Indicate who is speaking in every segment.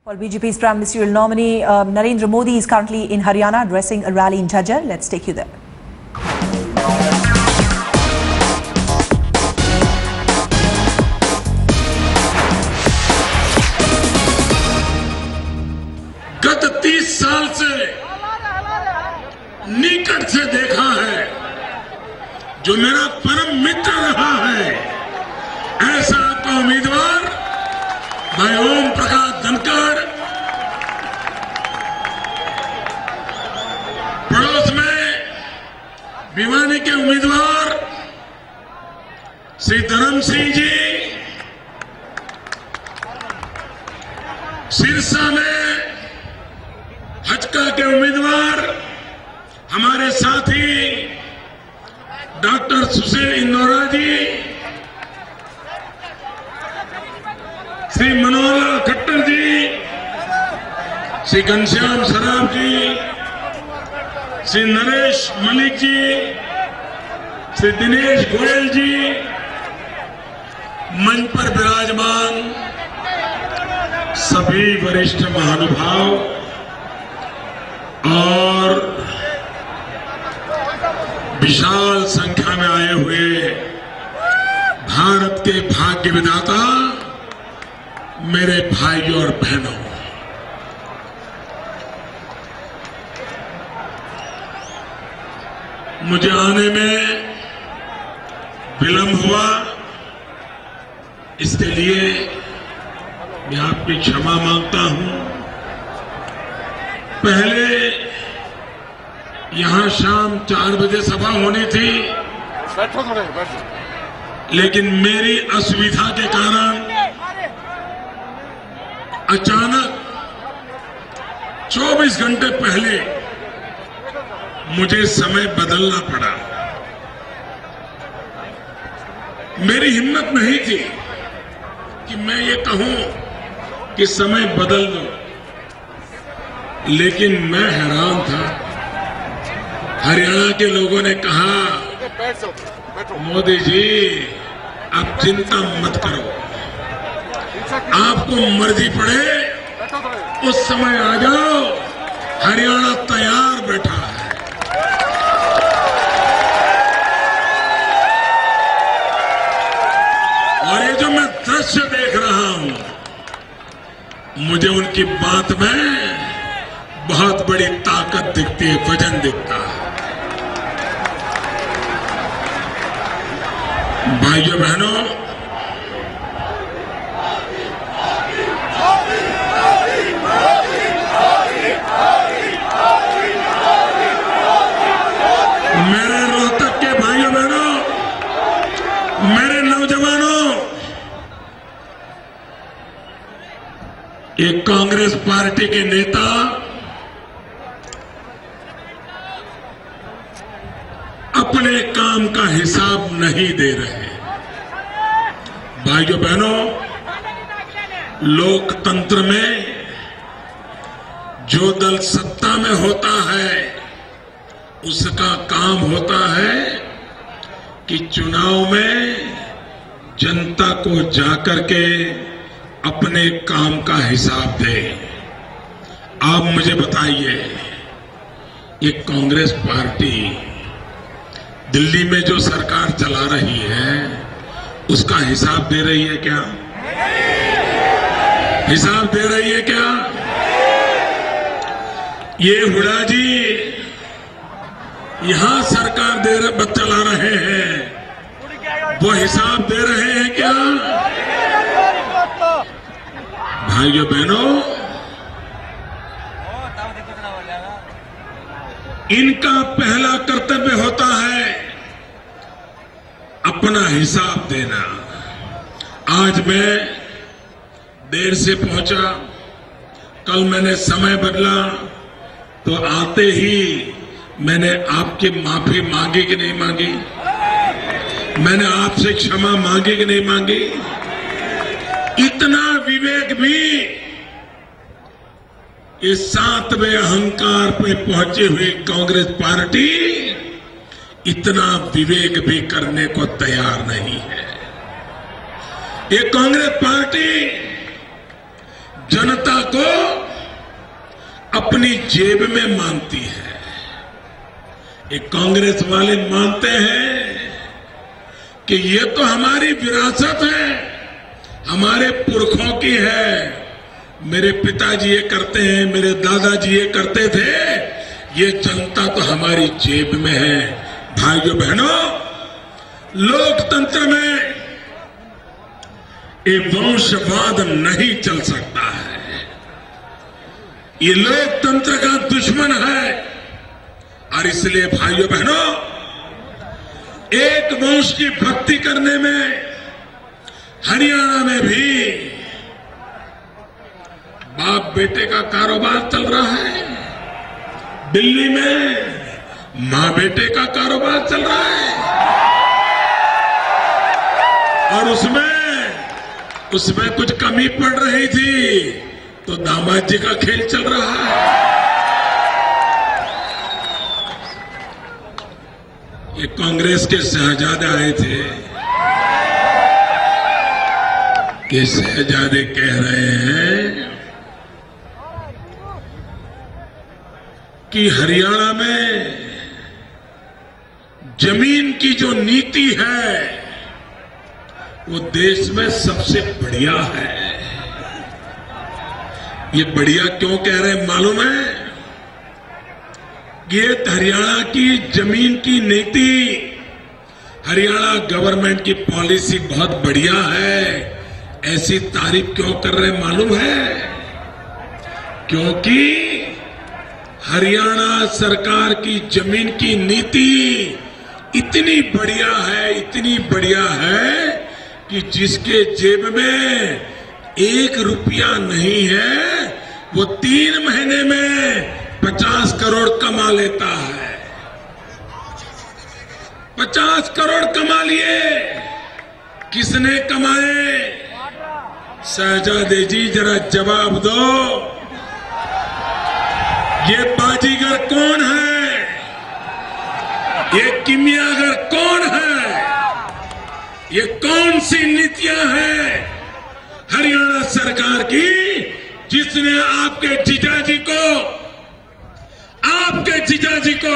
Speaker 1: Well, BJP's Prime Ministerial nominee Narendra Modi is currently in Haryana addressing a rally in Jhajjar. Let's take you there.
Speaker 2: गत 30 साल से निकट से देखा है, जो मेरा परम मित्र रहा है, ऐसा आपका उम्मीदवार भाई ओम प्रकाश धनखड़ पड़ोस में भिवानी के उम्मीदवार श्री धर्म सिंह जी, सिरसा में हचका के उम्मीदवार हमारे साथी डॉक्टर सुशील इंदौरा जी, श्री मनोहर लाल खट्टर जी, श्री घनश्याम सराफ जी, श्री नरेश मलिक जी, श्री दिनेश गोयल जी, मंच पर विराजमान सभी वरिष्ठ महानुभाव और विशाल संख्या में आए हुए भारत के भाग्य विधाता मेरे भाइयों और बहनों, मुझे आने में विलंब हुआ, इसके लिए मैं आपकी क्षमा मांगता हूं। पहले यहां शाम 4 बजे सभा होनी थी, लेकिन मेरी असुविधा के कारण अचानक 24 घंटे पहले मुझे समय बदलना पड़ा। मेरी हिम्मत नहीं थी कि मैं ये कहूं कि समय बदल दो, लेकिन मैं हैरान था। हरियाणा के लोगों ने कहा, मोदी जी आप चिंता मत करो, आपको मर्जी पड़े उस समय आ जाओ, हरियाणा तैयार बैठा है। और ये जो मैं दृश्य देख रहा हूं, मुझे उनकी बात में बहुत बड़ी ताकत दिखती है, वजन दिखता है। भाइयों बहनों, मेरे रोहतक के भाइयों बहनों, मेरे नौजवानों, एक कांग्रेस पार्टी के नेता अपने काम का हिसाब नहीं दे रहे। भाइयों बहनों, लोकतंत्र में जो दल सत्ता में होता है, उसका काम होता है कि चुनाव में जनता को जाकर के अपने काम का हिसाब दे। आप मुझे बताइए, ये कांग्रेस पार्टी दिल्ली में जो सरकार चला रही है, उसका हिसाब दे रही है क्या? हिसाब दे रही है क्या? ये हुड्डा जी यहां सरकार चला रहे हैं, वो हिसाब दे रहे हैं क्या? भाइयों बहनों, इनका पहला कर्तव्य होता है अपना हिसाब देना। आज मैं देर से पहुंचा, कल मैंने समय बदला, तो आते ही मैंने आपकी माफी मांगी कि नहीं मांगी? मैंने आपसे क्षमा मांगी कि नहीं मांगी? इतना विवेक भी इस 7वें अहंकार पे पहुंची हुई कांग्रेस पार्टी इतना विवेक भी करने को तैयार नहीं है। ये कांग्रेस पार्टी जनता को अपनी जेब में मानती है। ये कांग्रेस वाले मानते हैं कि ये तो हमारी विरासत है, हमारे पुरखों की है। मेरे पिताजी ये करते हैं, मेरे दादाजी ये करते थे, ये जनता तो हमारी जेब में है। भाइयों बहनों, लोकतंत्र में ये वंशवाद नहीं चल सकता है। ये लोकतंत्र का दुश्मन है। और इसलिए भाइयों बहनों, एक वंश की भक्ति करने में हरियाणा में भी बाप बेटे का कारोबार चल रहा है, दिल्ली में मां बेटे का कारोबार चल रहा है, और उसमें कुछ कमी पड़ रही थी तो दामाद जी का खेल चल रहा है। ये कांग्रेस के शहजादे आए थे कि शहजादे कह रहे हैं कि हरियाणा में जमीन की जो नीति है वो देश में सबसे बढ़िया है। ये बढ़िया क्यों कह रहे हैं मालूम है? ये हरियाणा की जमीन की नीति, हरियाणा गवर्नमेंट की पॉलिसी बहुत बढ़िया है। ऐसी तारीफ क्यों कर रहे हैं मालूम है? क्योंकि हरियाणा सरकार की जमीन की नीति इतनी बढ़िया है, इतनी बढ़िया है कि जिसके जेब में 1 रुपया नहीं है वो 3 महीने में 50 करोड़ कमा लेता है। 50 करोड़ कमा लिए। किसने कमाए? शहजादे जी जरा जवाब दो। ये बाजीगर कौन है? ये किमियागर कौन है? ये कौन सी नीतियां हैं हरियाणा सरकार की जिसने आपके जीजाजी को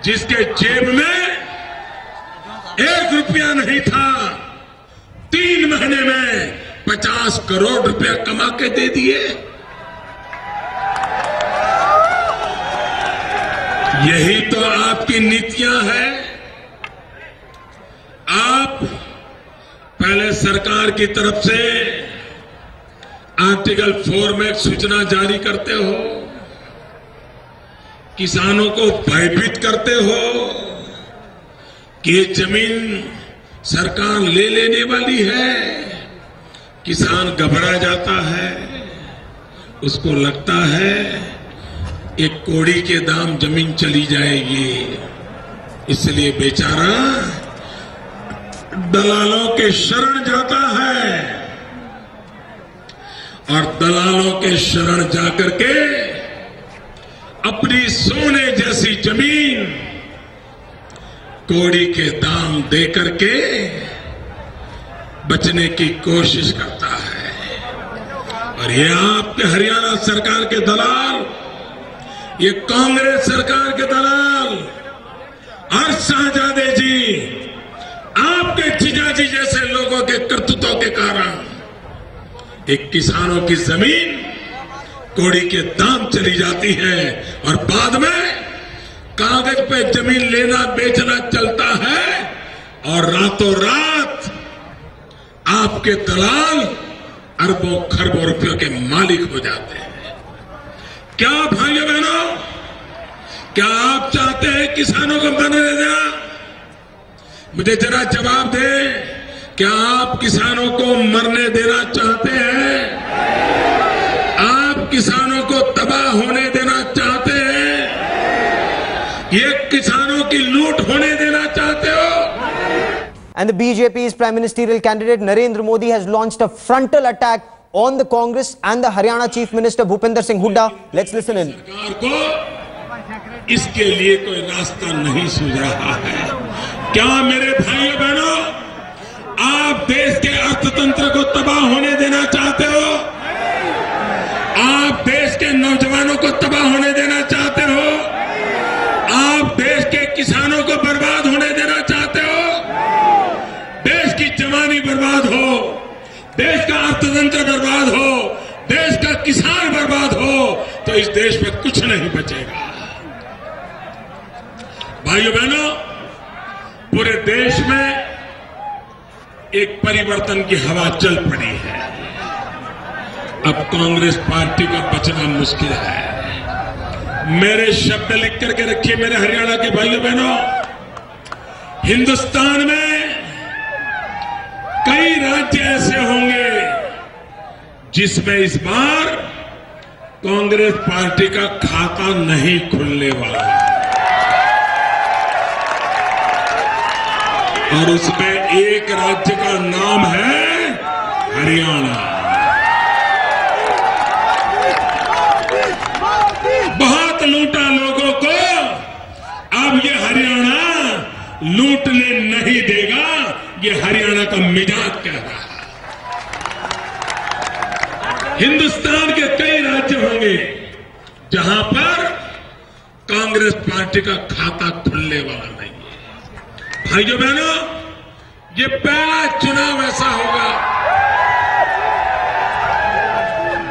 Speaker 2: जिसके जेब में 1 रुपया नहीं था 3 महीने में 50 करोड़ रुपया कमा के दे दिए। यही तो आपकी नीतियां हैं। आप पहले सरकार की तरफ से आर्टिकल 4 में एक सूचना जारी करते हो, किसानों को भयभीत करते हो कि ये जमीन सरकार ले लेने वाली है। किसान घबरा जाता है, उसको लगता है एक कोड़ी के दाम जमीन चली जाएगी, इसलिए बेचारा दलालों के शरण जाता है और दलालों के शरण जाकर के अपनी सोने जैसी जमीन कोड़ी के दाम देकर के बचने की कोशिश करता है। और ये आपके हरियाणा सरकार के दलाल, ये कांग्रेस सरकार के दलाल और शहजादे जी, आपके जीजाजी जैसे लोगों के कर्तव्यों के कारण एक किसानों की जमीन कोड़ी के दाम चली जाती है और बाद में कागज पे जमीन लेना बेचना चलता है और रातों रात आपके दलाल अरबों खरबों रुपयों के मालिक हो जाते हैं। क्या भाइयों बहनों, क्या आप चाहते हैं किसानों को मरने देना? मुझे जरा जवाब दें, क्या आप किसानों को मरने देना चाहते हैं? आप किसानों को तबाह होने देना चाहते हैं? ये किसानों की लूट होने देना चाहते हो?
Speaker 3: And the BJP's Prime Ministerial candidate Narendra Modi has launched a frontal attack on the Congress and the Haryana Chief Minister Bhupinder Singh Hooda. Let's listen in.
Speaker 2: सरकार को इसके लिए कोई रास्ता नहीं सूझ रहा है। क्या मेरे भाइयों बहनों, आप आप देश के अर्थतंत्र को तबाह होने देना चाहते हो? आप देश के नौजवानों को तबाह होने देना चाहते हो? आप देश के किसानों को बर्बाद होने देना चाहते हो? देश की जवानी बर्बाद हो, देश का अर्थतंत्र बर्बाद हो, देश का किसान बर्बाद हो, तो इस देश में कुछ नहीं बचेगा। भाइयों बहनों, पूरे देश में एक परिवर्तन की हवा चल पड़ी है। अब कांग्रेस पार्टी का बचना मुश्किल है। मेरे शब्द लिख करके रखिए मेरे हरियाणा के भाइयों बहनों, हिंदुस्तान में कई राज्य ऐसे होंगे जिसमें इस बार कांग्रेस पार्टी का खाता नहीं खुलने वाला है, और उसमें एक राज्य का नाम है हरियाणा। बहुत लूटा लोगों को, अब ये हरियाणा लूटने नहीं देगा, ये हरियाणा का मिजाज कह रहा है। हिंदुस्तान के कई राज्य होंगे जहां पर कांग्रेस पार्टी का खाता खुलने वाला नहीं है। भाइयों बहनों, ये पहला चुनाव ऐसा होगा,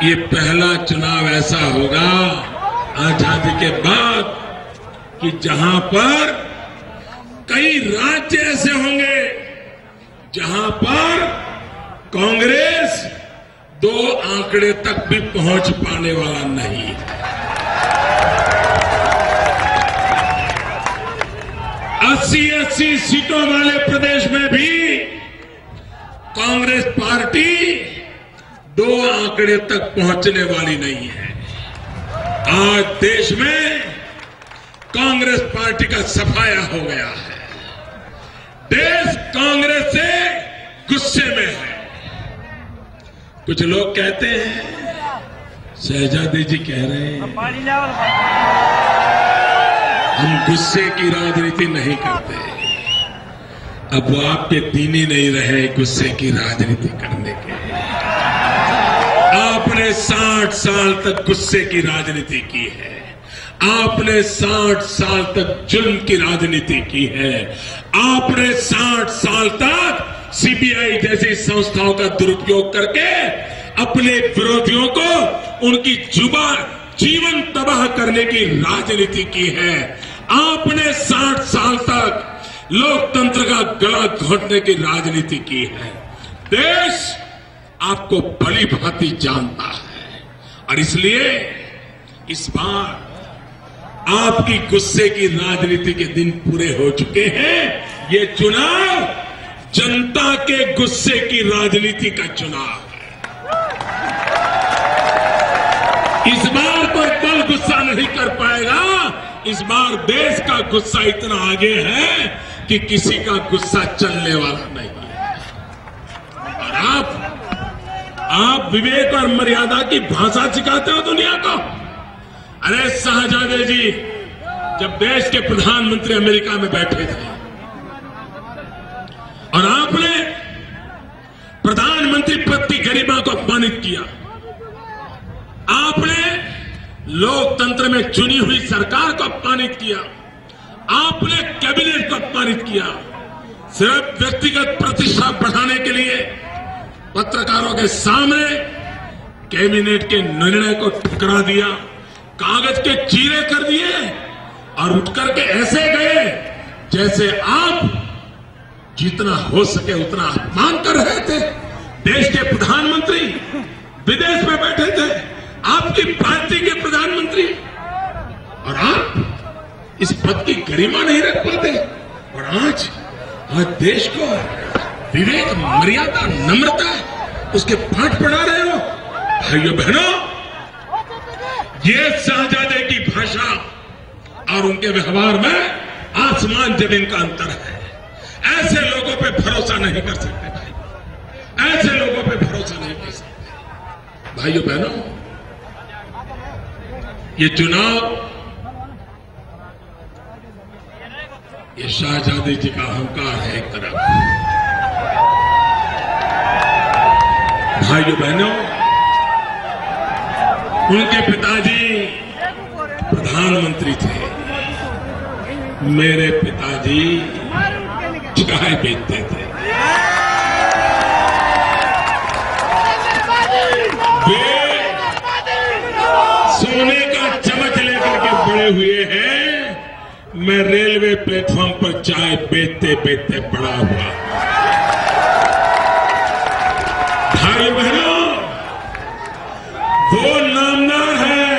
Speaker 2: ये पहला चुनाव ऐसा होगा आजादी के बाद कि जहां पर कई राज्य ऐसे होंगे जहां पर कांग्रेस 2 आंकड़े तक भी पहुंच पाने वाला नहीं है। 80 सीटों वाले प्रदेश में भी कांग्रेस पार्टी 2 आंकड़े तक पहुंचने वाली नहीं है। आज देश में कांग्रेस पार्टी का सफाया हो गया है। देश कांग्रेस से गुस्से में है। कुछ लोग कहते हैं, शहजादी जी कह रहे हैं हम गुस्से की राजनीति नहीं करते। अब वो आपके दिन ही नहीं रहे गुस्से की राजनीति करने के। आपने 60 साल तक गुस्से की राजनीति की है। आपने 60 साल तक जुल्म की राजनीति की है। आपने 60 साल तक सीबीआई जैसी संस्थाओं का दुरुपयोग करके अपने विरोधियों को उनकी जीवन तबाह करने की राजनीति की है। आपने 60 साल तक लोकतंत्र का गला घोटने की राजनीति की है। देश आपको भली भांति जानता है, और इसलिए इस बार आपकी गुस्से की राजनीति के दिन पूरे हो चुके हैं। ये चुनाव जनता के गुस्से की राजनीति का चुनाव है। इस बार कोई दल गुस्सा नहीं कर पाएगा। इस बार देश का गुस्सा इतना आगे है कि किसी का गुस्सा चलने वाला नहीं है। और आप विवेक और मर्यादा की भाषा सिखाते हो दुनिया को। अरे शाहजादे जी जब देश के प्रधानमंत्री अमेरिका में बैठे थे और आपने प्रधानमंत्री पद की गरिमा को अपमानित किया, आपने लोकतंत्र में चुनी हुई सरकार को अपमानित किया, आपने कैबिनेट को अपमानित किया, सिर्फ व्यक्तिगत प्रतिष्ठा बढ़ाने के लिए पत्रकारों के सामने कैबिनेट के निर्णय को ठुकरा दिया, कागज के चीरे कर दिए और उठ करके ऐसे गए जैसे आप जितना हो सके उतना अपमान कर रहे थे। देश के प्रधानमंत्री विदेश में बैठे थे, आपकी पार्टी के प्रधानमंत्री, और आप इस पद की गरिमा नहीं रख पाते। और आज देश को विवेक, मर्यादा, नम्रता उसके पाठ पढ़ा रहे हो। भाइयों बहनों, ये शाहजादे की भाषा और उनके व्यवहार में आसमान जमीन का अंतर है। ऐसे लोगों पे भरोसा नहीं कर सकते भाई, ऐसे लोगों पे भरोसा नहीं कर सकते। भाइयों बहनों, ये चुनाव ये शाहजादी जी का अहंकार है एक तरफ, भाइयों बहनों, उनके पिताजी प्रधानमंत्री थे। मेरे पिताजी चाय बेचते थे। वे सोने का चम्मच लेकर के बड़े हुए हैं। मैं रेलवे प्लेटफॉर्म पर चाय बेचते बेचते बड़ा हुआ। भाई बहनों, वो नामदार है,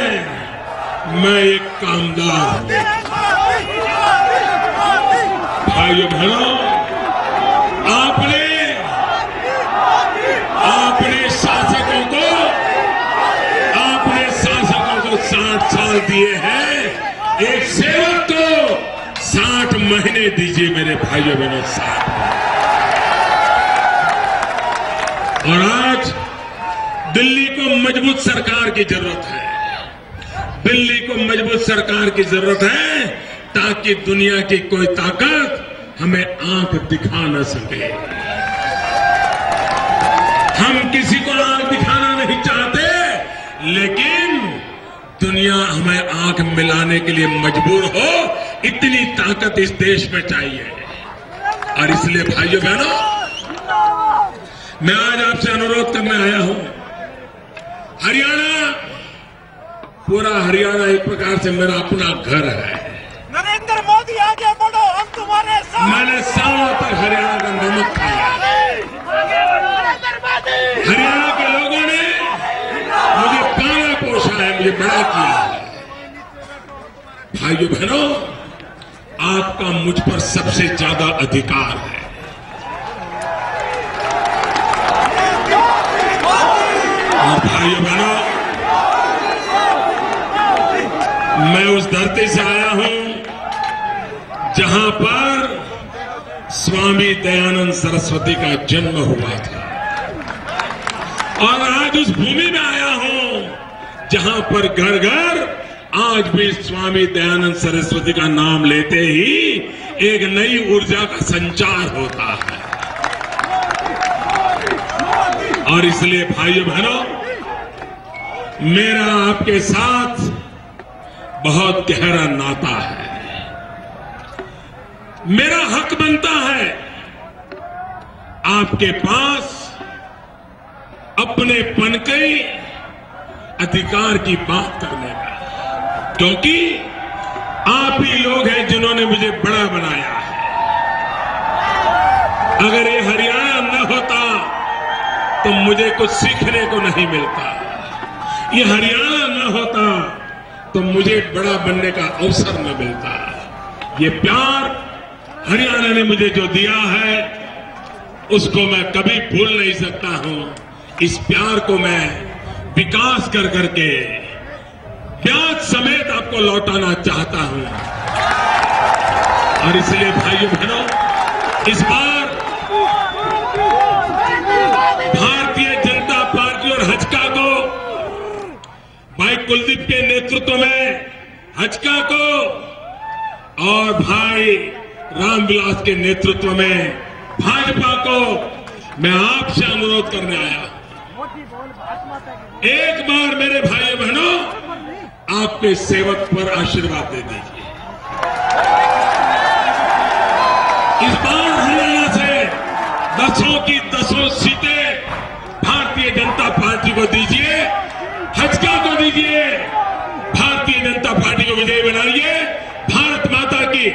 Speaker 2: मैं एक कामदार हूं। भाइयों बहनों, शासकों को 60 साल दिए हैं। एक सेवक को 60 महीने दीजिए मेरे भाइयों बहनों, 60। और आज दिल्ली को मजबूत सरकार की जरूरत है। दिल्ली को मजबूत सरकार की जरूरत है ताकि दुनिया की कोई ताकत हमें आंख दिखा न सके। हम किसी को आंख दिखाना नहीं चाहते, लेकिन दुनिया हमें आंख मिलाने के लिए मजबूर हो, इतनी ताकत इस देश में चाहिए। और इसलिए भाइयों बहनों, मैं आज आपसे अनुरोध करने आया हूं। हरियाणा, पूरा हरियाणा एक प्रकार से मेरा अपना घर है।
Speaker 4: नरेंद्र मोदी आगे बढ़ो, हम तुम्हारे साथ।
Speaker 2: मैंने सालों तक हरियाणा का नमक खाया। हरियाणा के लोगों ने मुझे पाला पोषा है, मुझे बड़ा किया है। भाइयों बहनों, आपका मुझ पर सबसे ज्यादा अधिकार है। और भाइयों बहनों, मैं उस धरती से आया हूं जहां पर स्वामी दयानंद सरस्वती का जन्म हुआ था। और आज उस भूमि में आया हूं जहां पर घर घर आज भी स्वामी दयानंद सरस्वती का नाम लेते ही एक नई ऊर्जा का संचार होता है। और इसलिए भाइयों बहनों, मेरा आपके साथ बहुत गहरा नाता है। मेरा हक बनता है आपके पास अपनेपन के अधिकार की बात करने का, क्योंकि आप ही लोग हैं जिन्होंने मुझे बड़ा बनाया है। अगर ये हरियाणा न होता तो मुझे कुछ सीखने को नहीं मिलता। ये हरियाणा न होता तो मुझे बड़ा बनने का अवसर न मिलता। ये प्यार हरियाणा ने मुझे जो दिया है, उसको मैं कभी भूल नहीं सकता हूं। इस प्यार को मैं विकास कर करके ब्याज समेत आपको लौटाना चाहता हूं। और इसलिए भाइयों बहनों, इस बार भारतीय जनता पार्टी और हजका को, भाई कुलदीप के नेतृत्व में हजका को और भाई रामविलास के नेतृत्व में भाजपा को मैं आपसे अनुरोध करने आया। एक बार मेरे भाइयों बहनों, आपके सेवक पर आशीर्वाद दे दीजिए। इस बार हरियाणा से 10 की 10 सीटें भारतीय जनता पार्टी को दीजिए, हजका को दीजिए। भारतीय जनता पार्टी को विजयी बनाइए। भारत माता की